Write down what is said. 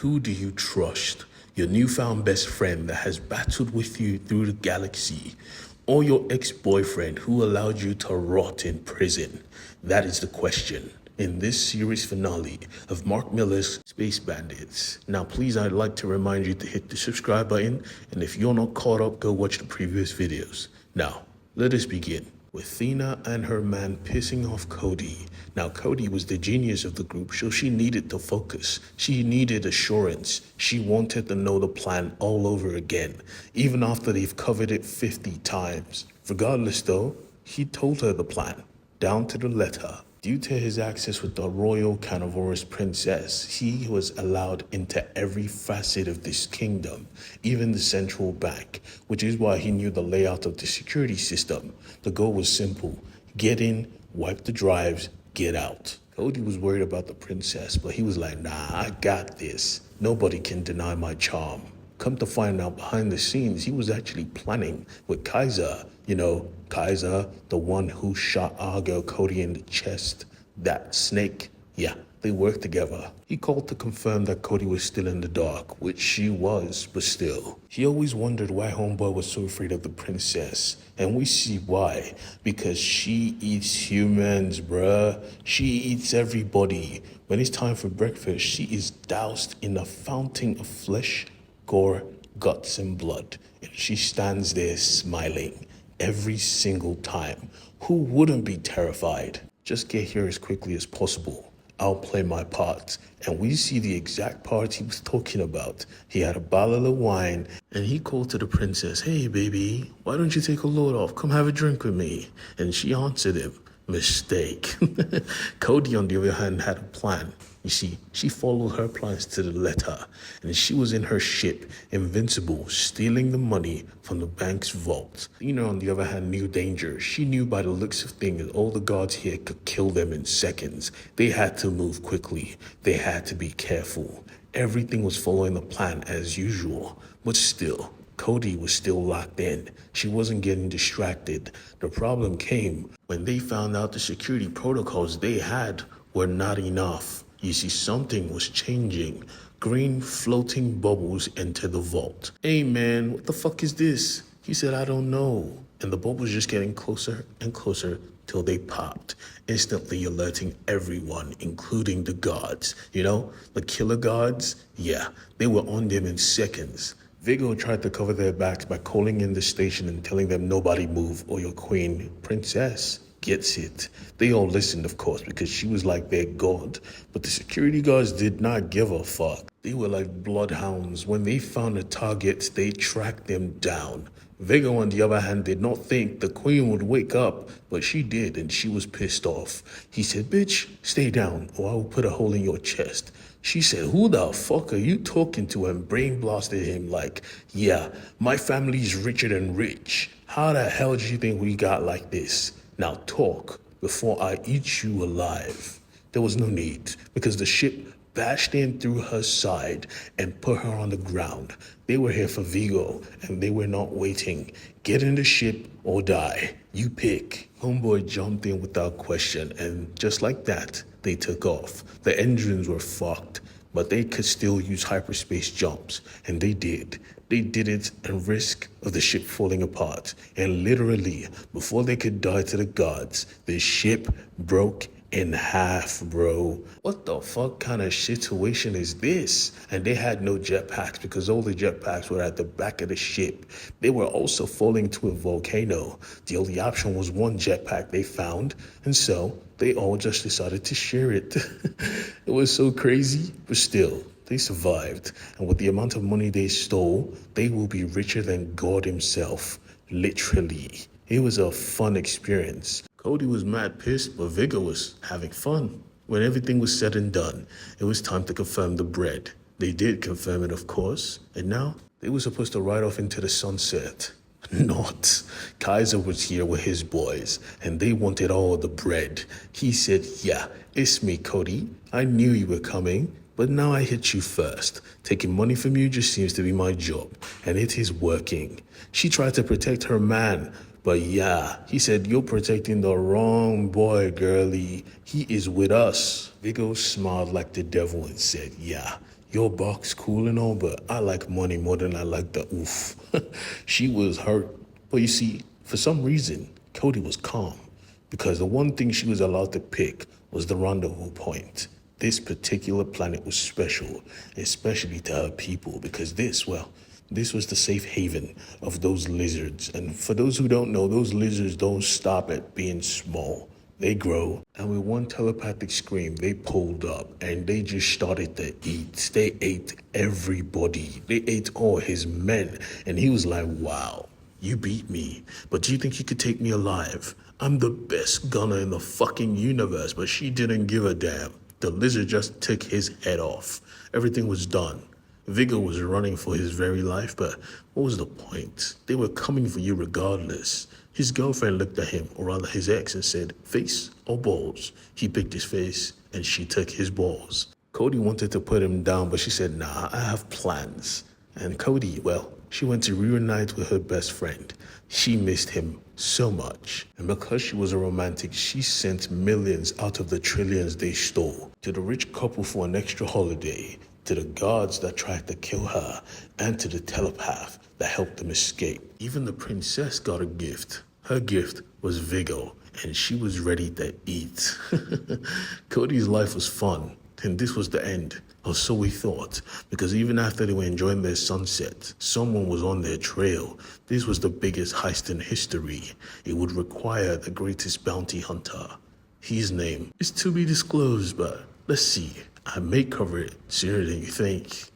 Who do you trust? Your newfound best friend that has battled with you through the galaxy, or your ex-boyfriend who allowed you to rot in prison? That is the question in this series finale of Mark Millar's Space Bandits. Now, please, I'd like to remind you to hit the subscribe button, and if you're not caught up, go watch the previous videos. Now, let us begin with Thena and her man pissing off Cody. Now, Cody was the genius of the group, so she needed to focus. She needed assurance. She wanted to know the plan all over again, even after they've covered it 50 times. Regardless though, he told her the plan, down to the letter. Due to his access with the royal carnivorous princess, he was allowed into every facet of this kingdom, even the central bank, which is why he knew the layout of the security system. The goal was simple: get in, wipe the drives, get out. Cody was worried about the princess, but he was like, nah, I got this. Nobody can deny my charm. Come to find out, behind the scenes, he was actually planning with Kaiser. You know, Kaiser, the one who shot our girl Cody in the chest. That snake, yeah, they worked together. He called to confirm that Cody was still in the dark, which she was, but still. He always wondered why homeboy was so afraid of the princess. And we see why. Because she eats humans, bruh. She eats everybody. When it's time for breakfast, she is doused in a fountain of flesh, gore, guts, and blood. And she stands there smiling every single time. Who wouldn't be terrified? Just get here as quickly as possible. I'll play my part. And we see the exact part he was talking about. He had a bottle of wine and he called to the princess, "Hey baby, why don't you take a load off? Come have a drink with me." And she answered him, "Mistake." Cody, on the other hand, had a plan. You see, she followed her plans to the letter, and she was in her ship, Invincible, stealing the money from the bank's vault. Thena, on the other hand, knew danger. She knew by the looks of things all the guards here could kill them in seconds. They had to move quickly. They had to be careful. Everything was following the plan as usual, but still, Cody was still locked in. She wasn't getting distracted. The problem came when they found out the security protocols they had were not enough. You see, something was changing. Green floating bubbles entered the vault. "Hey man, what the fuck is this?" He said, "I don't know." And the bubbles just getting closer and closer till they popped, instantly alerting everyone, including the guards. You know, the killer guards? Yeah, they were on them in seconds. Vigo tried to cover their backs by calling in the station and telling them nobody move or your queen, princess, gets it. They all listened, of course, because she was like their god. But the security guards did not give a fuck. They were like bloodhounds. When they found the targets, they tracked them down. Vigo, on the other hand, did not think the queen would wake up, but she did, and she was pissed off. He said, "Bitch, stay down, or I will put a hole in your chest." She said, "Who the fuck are you talking to?" and brain blasted him like, "Yeah, my family's richer than rich. How the hell do you think we got like this? Now talk before I eat you alive." There was no need, because the ship bashed in through her side and put her on the ground. They were here for Vigo, and they were not waiting. Get in the ship or die. You pick. Homeboy jumped in without question, and just like that, they took off. The engines were fucked, but they could still use hyperspace jumps, and they did. They did it at risk of the ship falling apart. And literally, before they could die to the gods, the ship broke in half, bro. What the fuck kind of situation is this? And they had no jetpacks because all the jetpacks were at the back of the ship. They were also falling to a volcano. The only option was one jetpack they found, and so they all just decided to share it. It was so crazy, but still, they survived. And with the amount of money they stole, they will be richer than God himself. Literally. It was a fun experience. Cody was mad pissed, but Vigo was having fun. When everything was said and done, it was time to confirm the bread. They did confirm it, of course, and now they were supposed to ride off into the sunset. Not. Kaiser was here with his boys, and they wanted all the bread. He said, "Yeah, it's me, Cody. I knew you were coming, but now I hit you first. Taking money from you just seems to be my job, and it is working." She tried to protect her man, but yeah, he said, "You're protecting the wrong boy, girlie. He is with us." Vigo smiled like the devil and said, "Yeah, Your box cool and all, but I like money more than I like the oof. She was hurt. But you see, for some reason, Cody was calm. Because the one thing she was allowed to pick was the rendezvous point. This particular planet was special, especially to her people, because this was the safe haven of those lizards. And for those who don't know, those lizards don't stop at being small. They grow, and with one telepathic scream, they pulled up and they just started to eat. They ate everybody. They ate all his men. And he was like, wow, you beat me, but do you think you could take me alive? I'm the best gunner in the fucking universe, but she didn't give a damn. The lizard just took his head off. Everything was done. Vigor was running for his very life, but what was the point? They were coming for you regardless. His girlfriend looked at him, or rather his ex, and said, face or balls? He picked his face, and she took his balls. Cody wanted to put him down, but she said, nah, I have plans. And Cody, well, she went to reunite with her best friend. She missed him so much. And because she was a romantic, she sent millions out of the trillions they stole to the rich couple for an extra holiday, to the guards that tried to kill her, and to the telepath that helped them escape. Even the princess got a gift. Her gift was vigor, and she was ready to eat. Cody's life was fun, and this was the end. Or so we thought, because even after they were enjoying their sunset, someone was on their trail. This was the biggest heist in history. It would require the greatest bounty hunter. His name is to be disclosed, but let's see. I may cover it sooner than you think.